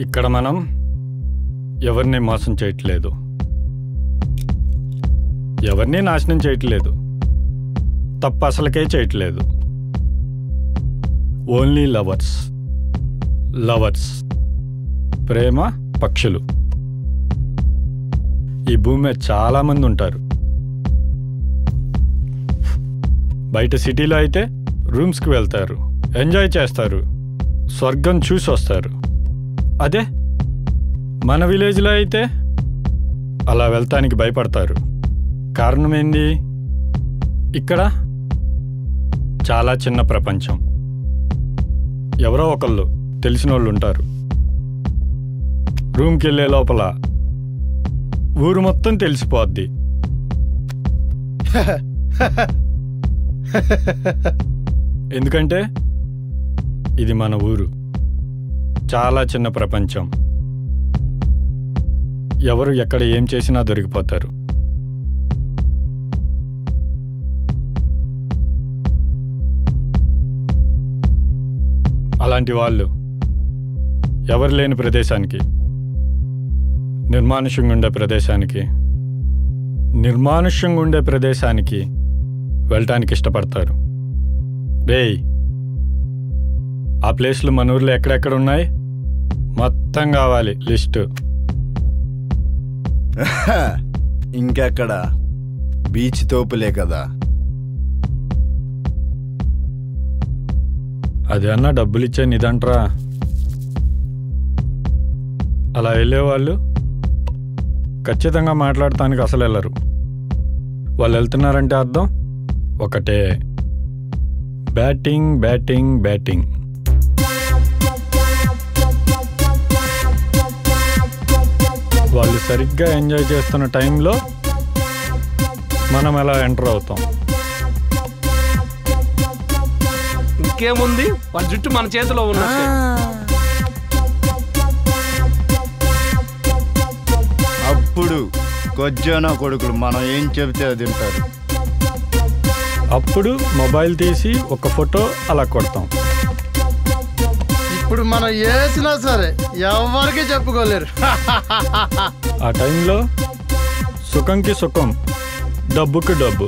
ఇక్కడ మనం ఎవరిని మోసం చేయట్లేదు, ఎవరిని నాశనం చేయట్లేదు, తప్పు అసలుకే చేయట్లేదు. ఓన్లీ లవర్స్, లవర్స్, ప్రేమ పక్షులు. ఈ భూమి మీద చాలామంది ఉంటారు. బయట సిటీలో అయితే రూమ్స్కి వెళ్తారు, ఎంజాయ్ చేస్తారు, స్వర్గం చూసి వస్తారు. అదే మన విలేజ్లో అయితే అలా వెళ్తానికి భయపడతారు. కారణం ఏంది? ఇక్కడ చాలా చిన్న ప్రపంచం. ఎవరో ఒకళ్ళు తెలిసిన వాళ్ళు ఉంటారు. రూమ్కి వెళ్ళే లోపల ఊరు మొత్తం తెలిసిపోద్ది. ఎందుకంటే ఇది మన ఊరు, చాలా చిన్న ప్రపంచం. ఎవరు ఎక్కడ ఏం చేసినా దొరికిపోతారు. అలాంటి వాళ్ళు ఎవరు లేని ప్రదేశానికి, నిర్మానుష్యంగా ఉండే ప్రదేశానికి వెళ్ళటానికి ఇష్టపడతారు. రేయ్, ఆ ప్లేస్లు మన ఊర్లో ఎక్కడెక్కడ ఉన్నాయి మొత్తం కావాలి లిస్టు. ఇంకెక్కడ? బీచ్ తోపులే కదా. అది అన్నా డబ్బులు ఇచ్చే నిదంట్రా. అలా వెళ్ళేవాళ్ళు ఖచ్చితంగా మాట్లాడటానికి అసలు వెళ్ళరు. వాళ్ళు వెళ్తున్నారంటే అర్థం ఒకటే, బ్యాటింగ్ బ్యాటింగ్ బ్యాటింగ్. వాళ్ళు సరిగ్గా ఎంజాయ్ చేస్తున్న టైంలో మనం ఎలా ఎంటర్ అవుతాం? ఇంకేముంది, వాళ్ళ జుట్టు మన చేతిలో ఉన్నట్టే. అప్పుడు కొజ్జోనా కొడుకులు మనం ఏం చెబితే అది తింటారు. అప్పుడు మొబైల్ తీసి ఒక ఫోటో అలా కొడతాం. ఇప్పుడు మనం వేసినా సరే ఎవరికి చెప్పుకోలేరు. ఆ టైంలో సుఖంకి సుఖం, డబ్బుకి డబ్బు.